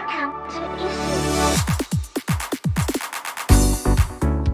Welcome to iiSU.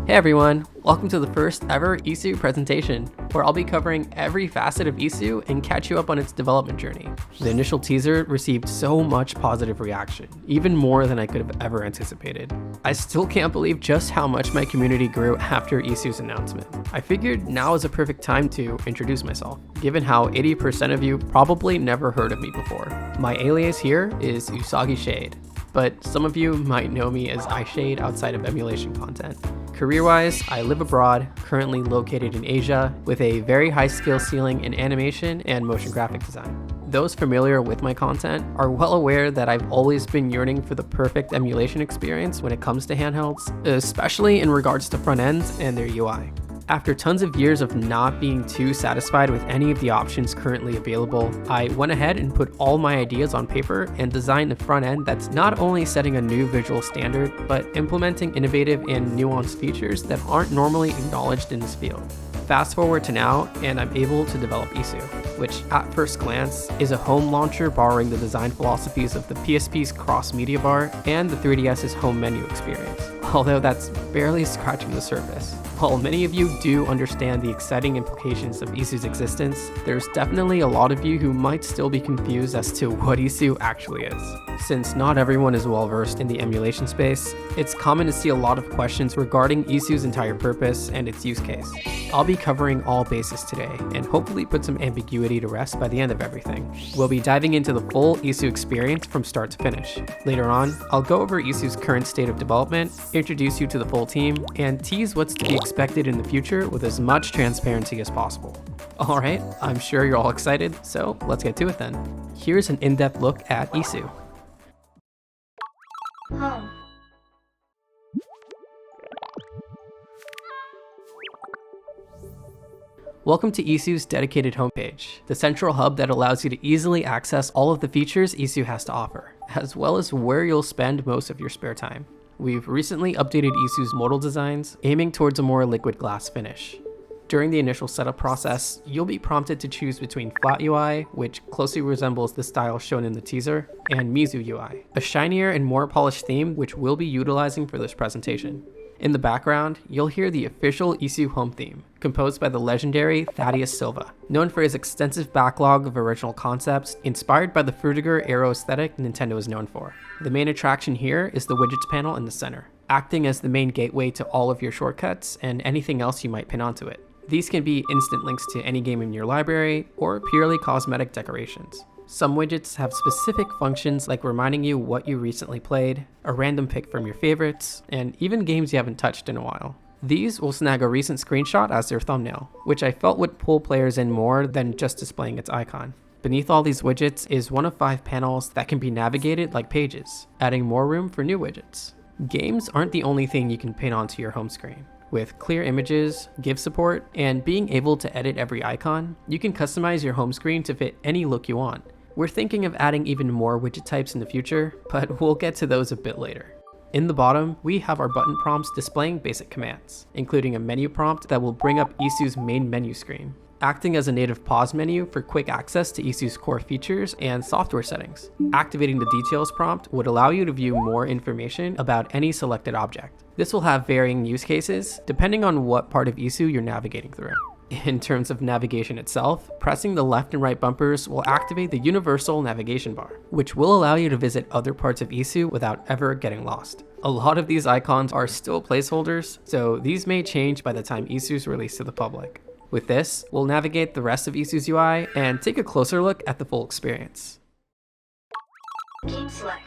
Hey everyone, welcome to the first ever iiSU presentation, where I'll be covering every facet of iiSU and catch you up on its development journey. The initial teaser received so much positive reaction, even more than I could have ever anticipated. I still can't believe just how much my community grew after iiSU's announcement. I figured now is a perfect time to introduce myself, given how 80% of you probably never heard of me before. My alias here is Usagi Shade, but some of you might know me as iShade outside of emulation content. Career-wise, I live abroad, currently located in Asia, with a very high skill ceiling in animation and motion graphic design. Those familiar with my content are well aware that I've always been yearning for the perfect emulation experience when it comes to handhelds, especially in regards to front ends and their UI. After tons of years of not being too satisfied with any of the options currently available, I went ahead and put all my ideas on paper and designed a front end that's not only setting a new visual standard, but implementing innovative and nuanced features that aren't normally acknowledged in this field. Fast forward to now, and I'm able to develop iiSU, which at first glance is a home launcher borrowing the design philosophies of the PSP's cross-media bar and the 3DS's home menu experience, although that's barely scratching the surface. While many of you do understand the exciting implications of iiSU's existence, there's definitely a lot of you who might still be confused as to what iiSU actually is. Since not everyone is well versed in the emulation space, it's common to see a lot of questions regarding iiSU's entire purpose and its use case. I'll be covering all bases today, and hopefully put some ambiguity to rest by the end of everything. We'll be diving into the full iiSU experience from start to finish. Later on, I'll go over iiSU's current state of development, introduce you to the full team, and tease what's to be expected in the future with as much transparency as possible. Alright, I'm sure you're all excited, so let's get to it then. Here's an in-depth look at iiSU. Home. Welcome to iiSU's dedicated homepage, the central hub that allows you to easily access all of the features iiSU has to offer, as well as where you'll spend most of your spare time. We've recently updated iiSU's modal designs, aiming towards a more liquid glass finish. During the initial setup process, you'll be prompted to choose between Flat UI, which closely resembles the style shown in the teaser, and Mizu UI, a shinier and more polished theme which we'll be utilizing for this presentation. In the background, you'll hear the official iiSU home theme, composed by the legendary Thaddeus Silva, known for his extensive backlog of original concepts inspired by the Frutiger Aero aesthetic Nintendo is known for. The main attraction here is the widgets panel in the center, acting as the main gateway to all of your shortcuts and anything else you might pin onto it. These can be instant links to any game in your library, or purely cosmetic decorations. Some widgets have specific functions like reminding you what you recently played, a random pick from your favorites, and even games you haven't touched in a while. These will snag a recent screenshot as their thumbnail, which I felt would pull players in more than just displaying its icon. Beneath all these widgets is one of 5 panels that can be navigated like pages, adding more room for new widgets. Games aren't the only thing you can pin onto your home screen. With clear images, GIF support, and being able to edit every icon, you can customize your home screen to fit any look you want. We're thinking of adding even more widget types in the future, but we'll get to those a bit later. In the bottom, we have our button prompts displaying basic commands, including a menu prompt that will bring up iiSU's main menu screen, acting as a native pause menu for quick access to iiSU's core features and software settings. Activating the details prompt would allow you to view more information about any selected object. This will have varying use cases, depending on what part of iiSU you're navigating through. In terms of navigation itself, pressing the left and right bumpers will activate the universal navigation bar, which will allow you to visit other parts of iiSU without ever getting lost. A lot of these icons are still placeholders, so these may change by the time iiSU is released to the public. With this, we'll navigate the rest of iiSU's UI and take a closer look at the full experience. Game select.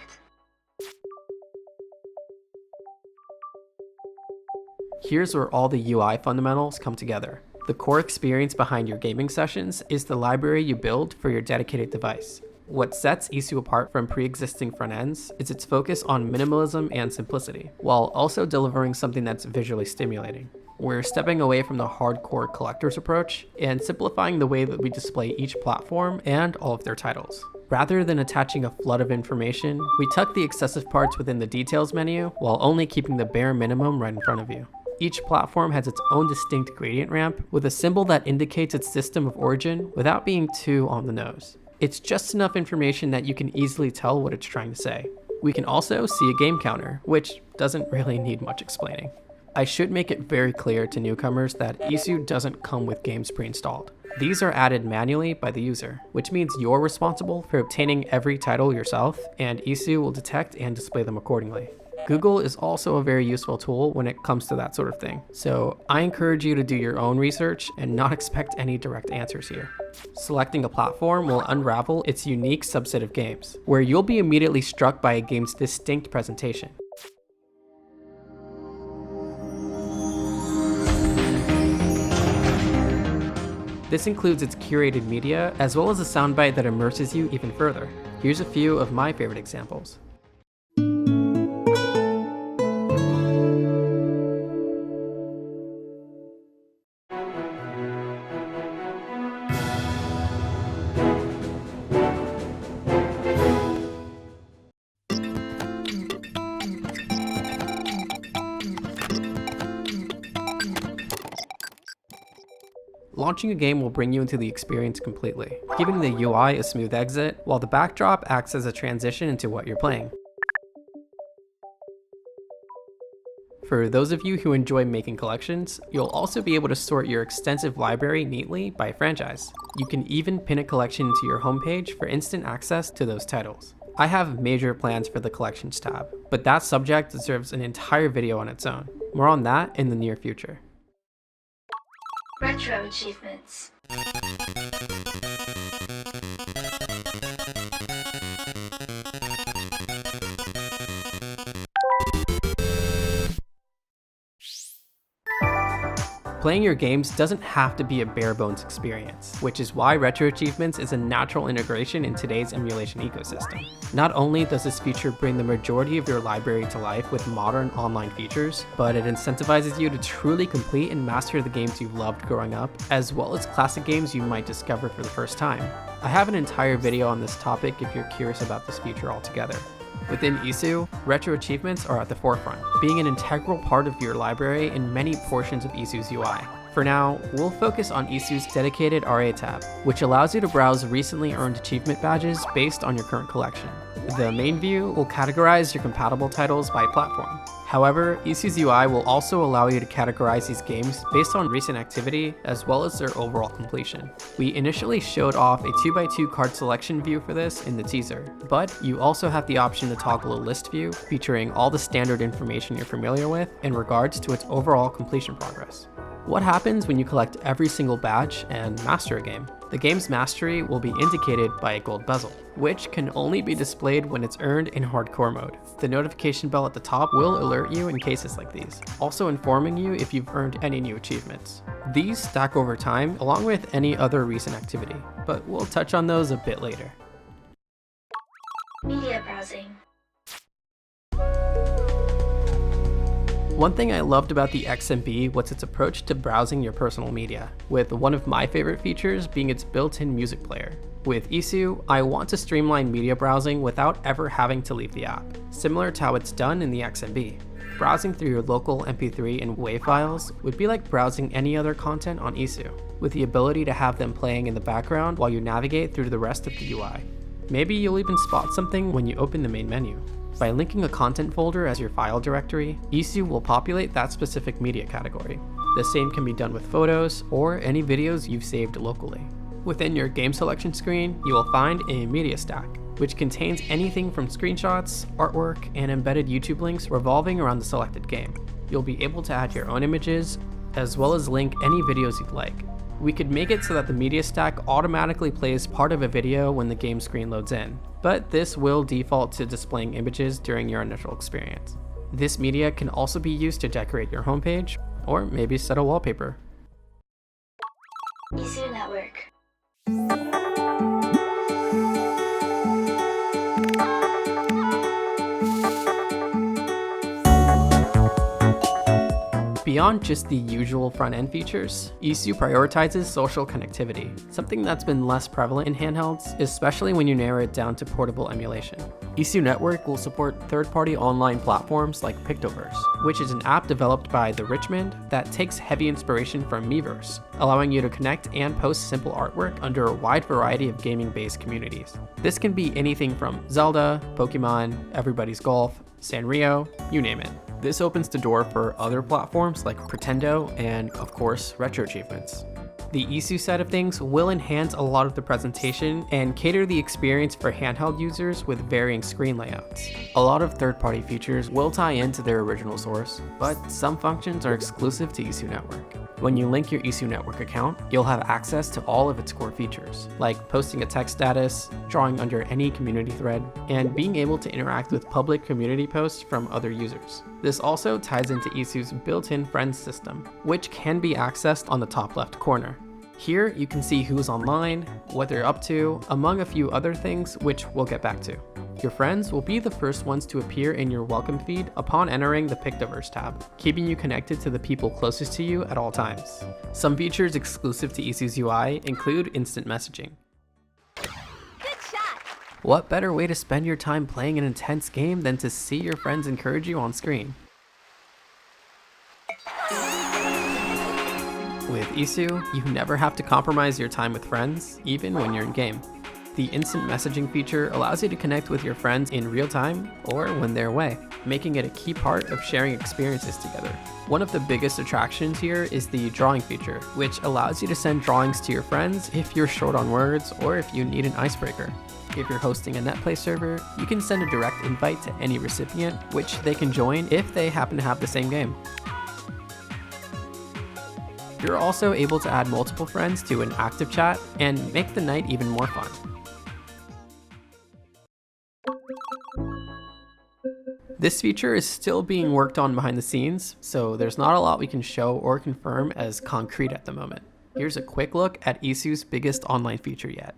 Here's where all the UI fundamentals come together. The core experience behind your gaming sessions is the library you build for your dedicated device. What sets iiSU apart from pre-existing front ends is its focus on minimalism and simplicity, while also delivering something that's visually stimulating. We're stepping away from the hardcore collector's approach and simplifying the way that we display each platform and all of their titles. Rather than attaching a flood of information, we tuck the excessive parts within the details menu while only keeping the bare minimum right in front of you. Each platform has its own distinct gradient ramp with a symbol that indicates its system of origin without being too on the nose. It's just enough information that you can easily tell what it's trying to say. We can also see a game counter, which doesn't really need much explaining. I should make it very clear to newcomers that iiSU doesn't come with games pre-installed. These are added manually by the user, which means you're responsible for obtaining every title yourself, and iiSU will detect and display them accordingly. Google is also a very useful tool when it comes to that sort of thing, so I encourage you to do your own research and not expect any direct answers here. Selecting a platform will unravel its unique subset of games, where you'll be immediately struck by a game's distinct presentation. This includes its curated media, as well as a soundbite that immerses you even further. Here's a few of my favorite examples. Launching a game will bring you into the experience completely, giving the UI a smooth exit, while the backdrop acts as a transition into what you're playing. For those of you who enjoy making collections, you'll also be able to sort your extensive library neatly by franchise. You can even pin a collection to your homepage for instant access to those titles. I have major plans for the Collections tab, but that subject deserves an entire video on its own. More on that in the near future. Retro achievements. Playing your games doesn't have to be a bare bones experience, which is why Retro Achievements is a natural integration in today's emulation ecosystem. Not only does this feature bring the majority of your library to life with modern online features, but it incentivizes you to truly complete and master the games you've loved growing up, as well as classic games you might discover for the first time. I have an entire video on this topic if you're curious about this feature altogether. Within iiSU, Retro Achievements are at the forefront, being an integral part of your library in many portions of iiSU's UI. For now, we'll focus on iiSU's dedicated RA tab, which allows you to browse recently earned achievement badges based on your current collection. The main view will categorize your compatible titles by platform. However, iiSU's UI will also allow you to categorize these games based on recent activity as well as their overall completion. We initially showed off a 2x2 card selection view for this in the teaser, but you also have the option to toggle a list view featuring all the standard information you're familiar with in regards to its overall completion progress. What happens when you collect every single badge and master a game? The game's mastery will be indicated by a gold bezel, which can only be displayed when it's earned in hardcore mode. The notification bell at the top will alert you in cases like these, also informing you if you've earned any new achievements. These stack over time along with any other recent activity, but we'll touch on those a bit later. Media browsing. One thing I loved about the XMB was its approach to browsing your personal media, with one of my favorite features being its built-in music player. With iiSU, I want to streamline media browsing without ever having to leave the app, similar to how it's done in the XMB. Browsing through your local MP3 and WAV files would be like browsing any other content on iiSU, with the ability to have them playing in the background while you navigate through the rest of the UI. Maybe you'll even spot something when you open the main menu. By linking a content folder as your file directory, iiSU will populate that specific media category. The same can be done with photos or any videos you've saved locally. Within your game selection screen, you will find a media stack, which contains anything from screenshots, artwork, and embedded YouTube links revolving around the selected game. You'll be able to add your own images, as well as link any videos you'd like. We could make it so that the media stack automatically plays part of a video when the game screen loads in, but this will default to displaying images during your initial experience. This media can also be used to decorate your homepage, or maybe set a wallpaper. iiSU Network. Beyond just the usual front-end features, iiSU prioritizes social connectivity, something that's been less prevalent in handhelds, especially when you narrow it down to portable emulation. iiSU Network will support third-party online platforms like Pictoverse, which is an app developed by the Richmond that takes heavy inspiration from Miiverse, allowing you to connect and post simple artwork under a wide variety of gaming-based communities. This can be anything from Zelda, Pokemon, Everybody's Golf, Sanrio, you name it. This opens the door for other platforms like Pretendo and, of course, Retro Achievements. The iiSU side of things will enhance a lot of the presentation and cater the experience for handheld users with varying screen layouts. A lot of third-party features will tie into their original source, but some functions are exclusive to iiSU Network. When you link your iiSU Network account, you'll have access to all of its core features, like posting a text status, drawing under any community thread, and being able to interact with public community posts from other users. This also ties into iiSU's built-in friends system, which can be accessed on the top left corner. Here you can see who's online, what they're up to, among a few other things which we'll get back to. Your friends will be the first ones to appear in your welcome feed upon entering the Pictoverse tab, keeping you connected to the people closest to you at all times. Some features exclusive to iiSU's UI include instant messaging. Good shot! What better way to spend your time playing an intense game than to see your friends encourage you on screen? With iiSU, you never have to compromise your time with friends, even when you're in game. The instant messaging feature allows you to connect with your friends in real time or when they're away, making it a key part of sharing experiences together. One of the biggest attractions here is the drawing feature, which allows you to send drawings to your friends if you're short on words or if you need an icebreaker. If you're hosting a netplay server, you can send a direct invite to any recipient, which they can join if they happen to have the same game. You're also able to add multiple friends to an active chat and make the night even more fun. This feature is still being worked on behind the scenes, so there's not a lot we can show or confirm as concrete at the moment. Here's a quick look at iiSU's biggest online feature yet.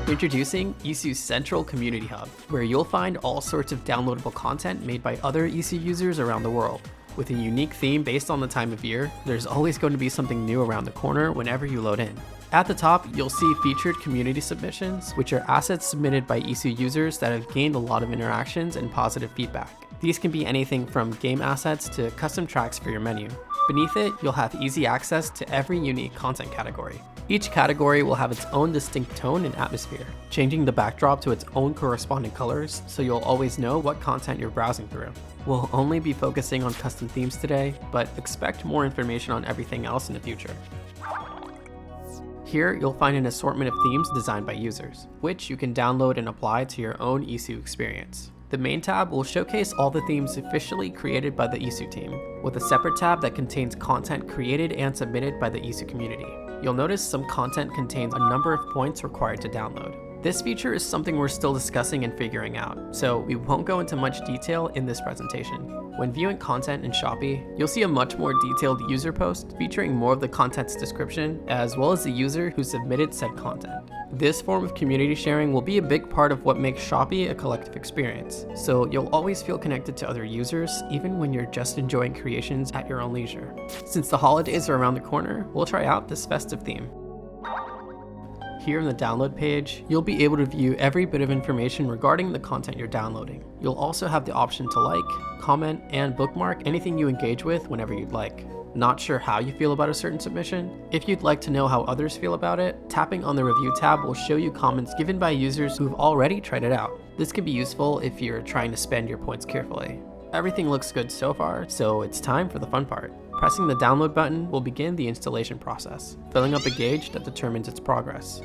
Introducing iiSU's Central Community Hub, where you'll find all sorts of downloadable content made by other iiSU users around the world. With a unique theme based on the time of year, there's always going to be something new around the corner whenever you load in. At the top, you'll see featured community submissions, which are assets submitted by iiSU users that have gained a lot of interactions and positive feedback. These can be anything from game assets to custom tracks for your menu. Beneath it, you'll have easy access to every unique content category. Each category will have its own distinct tone and atmosphere, changing the backdrop to its own corresponding colors so you'll always know what content you're browsing through. We'll only be focusing on custom themes today, but expect more information on everything else in the future. Here, you'll find an assortment of themes designed by users, which you can download and apply to your own iiSU experience. The main tab will showcase all the themes officially created by the iiSU team, with a separate tab that contains content created and submitted by the iiSU community. You'll notice some content contains a number of points required to download. This feature is something we're still discussing and figuring out, so we won't go into much detail in this presentation. When viewing content in Shopee, you'll see a much more detailed user post featuring more of the content's description, as well as the user who submitted said content. This form of community sharing will be a big part of what makes Shopee a collective experience, so you'll always feel connected to other users, even when you're just enjoying creations at your own leisure. Since the holidays are around the corner, we'll try out this festive theme. Here in the download page, you'll be able to view every bit of information regarding the content you're downloading. You'll also have the option to like, comment, and bookmark anything you engage with whenever you'd like. Not sure how you feel about a certain submission? If you'd like to know how others feel about it, tapping on the review tab will show you comments given by users who've already tried it out. This can be useful if you're trying to spend your points carefully. Everything looks good so far, so it's time for the fun part. Pressing the download button will begin the installation process, filling up a gauge that determines its progress.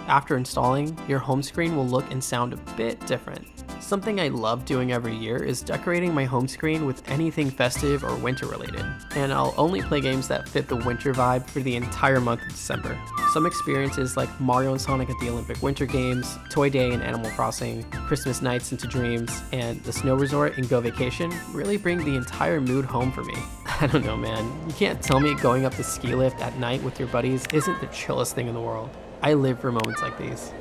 After installing, your home screen will look and sound a bit different. Something I love doing every year is decorating my home screen with anything festive or winter related, and I'll only play games that fit the winter vibe for the entire month of December. Some experiences like Mario and Sonic at the Olympic Winter Games, Toy Day in Animal Crossing, Christmas Nights into Dreams, and the Snow Resort in Go Vacation really bring the entire mood home for me. I don't know, man. You can't tell me going up the ski lift at night with your buddies isn't the chillest thing in the world. I live for moments like these.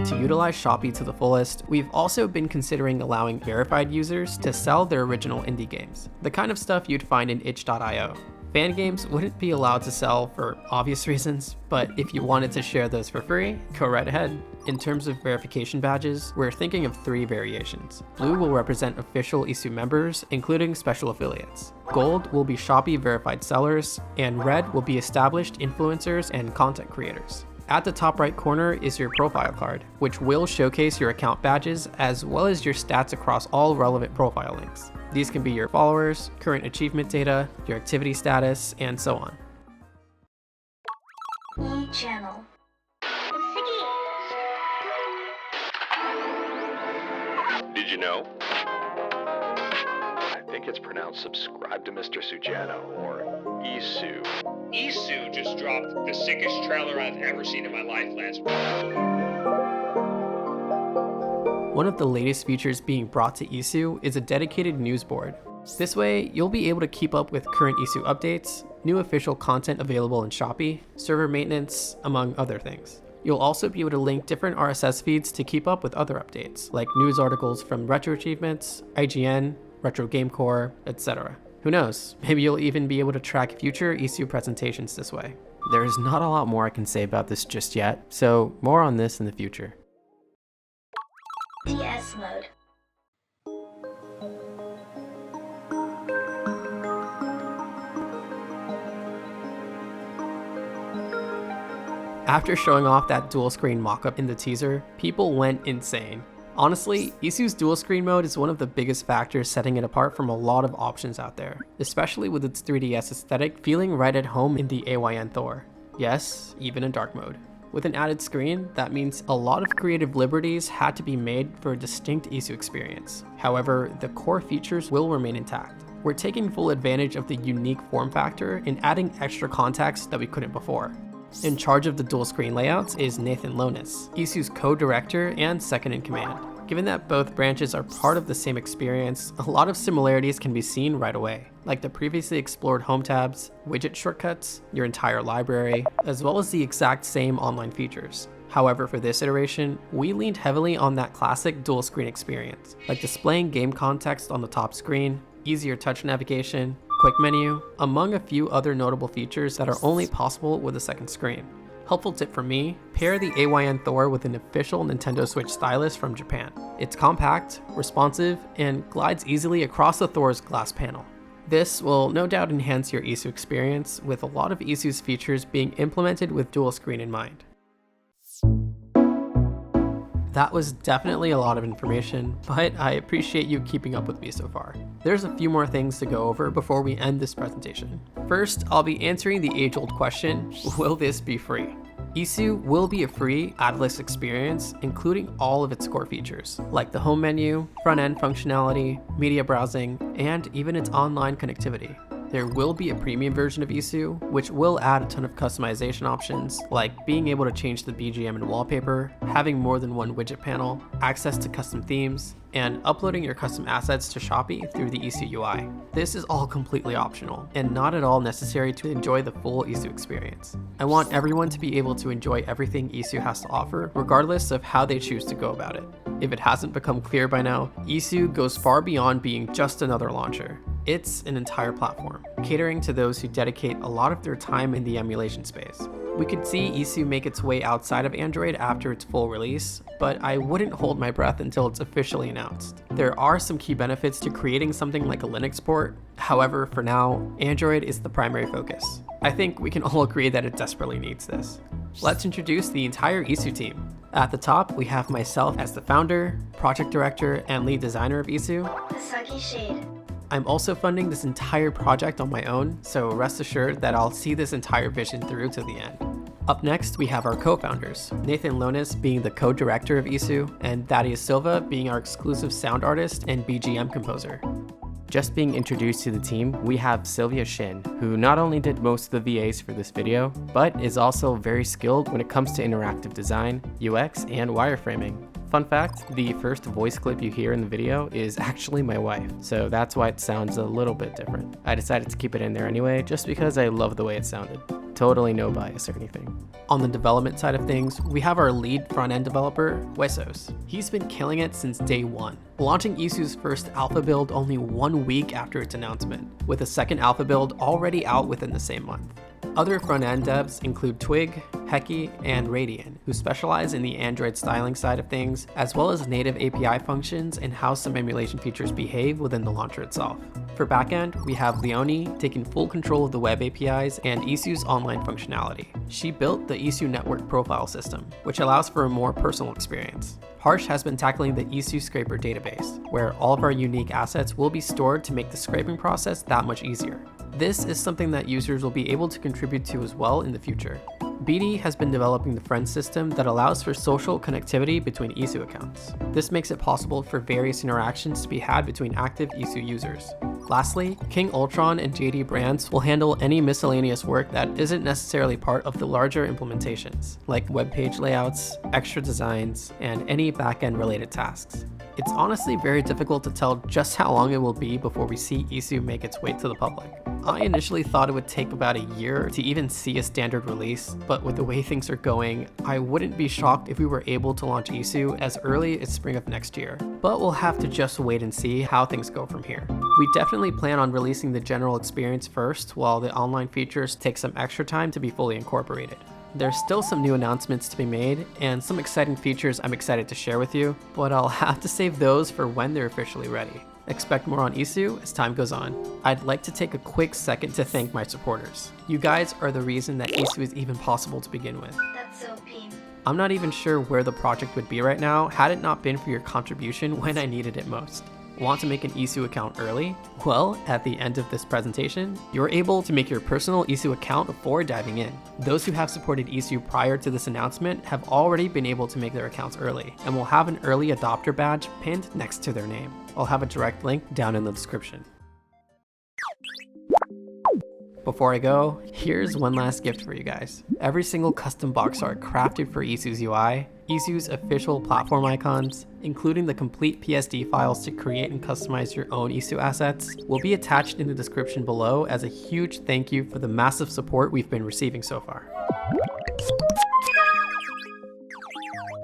To utilize Shopee to the fullest, we've also been considering allowing verified users to sell their original indie games, the kind of stuff you'd find in itch.io. Fan games wouldn't be allowed to sell for obvious reasons, but if you wanted to share those for free, go right ahead. In terms of verification badges, we're thinking of 3 variations. Blue will represent official iiSU members, including special affiliates. Gold will be Shopee verified sellers, and red will be established influencers and content creators. At the top right corner is your profile card, which will showcase your account badges as well as your stats across all relevant profile links. These can be your followers, current achievement data, your activity status, and so on. Channel. Did you know? I think it's pronounced subscribe to Mr. Sujano, or iiSU. iiSU just dropped the sickest trailer I've ever seen in my life last week. One of the latest features being brought to iiSU is a dedicated news board. This way, you'll be able to keep up with current iiSU updates, new official content available in Shopee, server maintenance, among other things. You'll also be able to link different RSS feeds to keep up with other updates, like news articles from Retro Achievements, IGN, Retro Game Core, etc. Who knows, maybe you'll even be able to track future iiSU presentations this way. There's not a lot more I can say about this just yet, so more on this in the future. TS mode. After showing off that dual screen mockup in the teaser, people went insane. Honestly, iiSU's dual screen mode is one of the biggest factors setting it apart from a lot of options out there, especially with its 3DS aesthetic feeling right at home in the AYN Thor. Yes, even in dark mode. With an added screen, that means a lot of creative liberties had to be made for a distinct iiSU experience. However, the core features will remain intact. We're taking full advantage of the unique form factor and adding extra context that we couldn't before. In charge of the dual screen layouts is Nathan Lonis, iiSU's co-director and second in command. Given that both branches are part of the same experience, a lot of similarities can be seen right away, like the previously explored home tabs, widget shortcuts, your entire library, as well as the exact same online features. However, for this iteration, we leaned heavily on that classic dual screen experience, like displaying game context on the top screen, easier touch navigation, quick menu, among a few other notable features that are only possible with a second screen. Helpful tip from me, pair the AYN Thor with an official Nintendo Switch stylus from Japan. It's compact, responsive, and glides easily across the Thor's glass panel. This will no doubt enhance your iiSU experience, with a lot of iiSU's features being implemented with dual screen in mind. That was definitely a lot of information, but I appreciate you keeping up with me so far. There's a few more things to go over before we end this presentation. First, I'll be answering the age-old question, will this be free? iiSU will be a free Atlas experience, including all of its core features, like the home menu, front-end functionality, media browsing, and even its online connectivity. There will be a premium version of iiSU, which will add a ton of customization options, like being able to change the BGM and wallpaper, having more than one widget panel, access to custom themes, and uploading your custom assets to Shopee through the iiSU UI. This is all completely optional, and not at all necessary to enjoy the full iiSU experience. I want everyone to be able to enjoy everything iiSU has to offer, regardless of how they choose to go about it. If it hasn't become clear by now, iiSU goes far beyond being just another launcher. It's an entire platform, catering to those who dedicate a lot of their time in the emulation space. We could see iiSU make its way outside of Android after its full release, but I wouldn't hold my breath until it's officially announced. There are some key benefits to creating something like a Linux port. However, for now, Android is the primary focus. I think we can all agree that it desperately needs this. Let's introduce the entire iiSU team. At the top, we have myself as the founder, project director, and lead designer of iiSU. Usagi Shade. I'm also funding this entire project on my own, so rest assured that I'll see this entire vision through to the end. Up next, we have our co-founders, Nathan Lonis being the co-director of iiSU, and Thaddeus Silva being our exclusive sound artist and BGM composer. Just being introduced to the team, we have Sylvia Shin, who not only did most of the VAs for this video, but is also very skilled when it comes to interactive design, UX, and wireframing. Fun fact, the first voice clip you hear in the video is actually my wife, so that's why it sounds a little bit different. I decided to keep it in there anyway, just because I love the way it sounded. Totally no bias or anything. On the development side of things, we have our lead front-end developer, Wesos. He's been killing it since day one, launching iiSU's first alpha build only 1 week after its announcement, with a second alpha build already out within the same month. Other front-end devs include Twig, Heki, and Radian, who specialize in the Android styling side of things, as well as native API functions and how some emulation features behave within the launcher itself. For backend, we have Leonie taking full control of the web APIs and iiSU's online functionality. She built the iiSU network profile system, which allows for a more personal experience. Harsh has been tackling the iiSU scraper database, where all of our unique assets will be stored to make the scraping process that much easier. This is something that users will be able to contribute to as well in the future. BD has been developing the friend system that allows for social connectivity between iiSU accounts. This makes it possible for various interactions to be had between active iiSU users. Lastly, King Ultron and JD Brands will handle any miscellaneous work that isn't necessarily part of the larger implementations, like web page layouts, extra designs, and any backend related tasks. It's honestly very difficult to tell just how long it will be before we see iiSU make its way to the public. I initially thought it would take about a year to even see a standard release, but with the way things are going, I wouldn't be shocked if we were able to launch iiSU as early as spring of next year. But we'll have to just wait and see how things go from here. We definitely plan on releasing the general experience first, while the online features take some extra time to be fully incorporated. There's still some new announcements to be made, and some exciting features I'm excited to share with you, but I'll have to save those for when they're officially ready. Expect more on iiSU as time goes on. I'd like to take a quick second to thank my supporters. You guys are the reason that iiSU is even possible to begin with. That's so P. I'm not even sure where the project would be right now had it not been for your contribution when I needed it most. Want to make an iiSU account early? Well, at the end of this presentation, you're able to make your personal iiSU account before diving in. Those who have supported iiSU prior to this announcement have already been able to make their accounts early, and will have an early adopter badge pinned next to their name. I'll have a direct link down in the description. Before I go, here's one last gift for you guys. Every single custom box art crafted for iiSU's UI, iiSU's official platform icons, including the complete PSD files to create and customize your own iiSU assets, will be attached in the description below as a huge thank you for the massive support we've been receiving so far.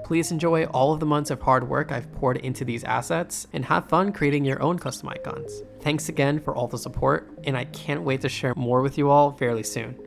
Please enjoy all of the months of hard work I've poured into these assets, and have fun creating your own custom icons. Thanks again for all the support, and I can't wait to share more with you all fairly soon.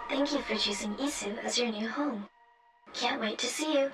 Thank you for choosing iiSU as your new home. Can't wait to see you.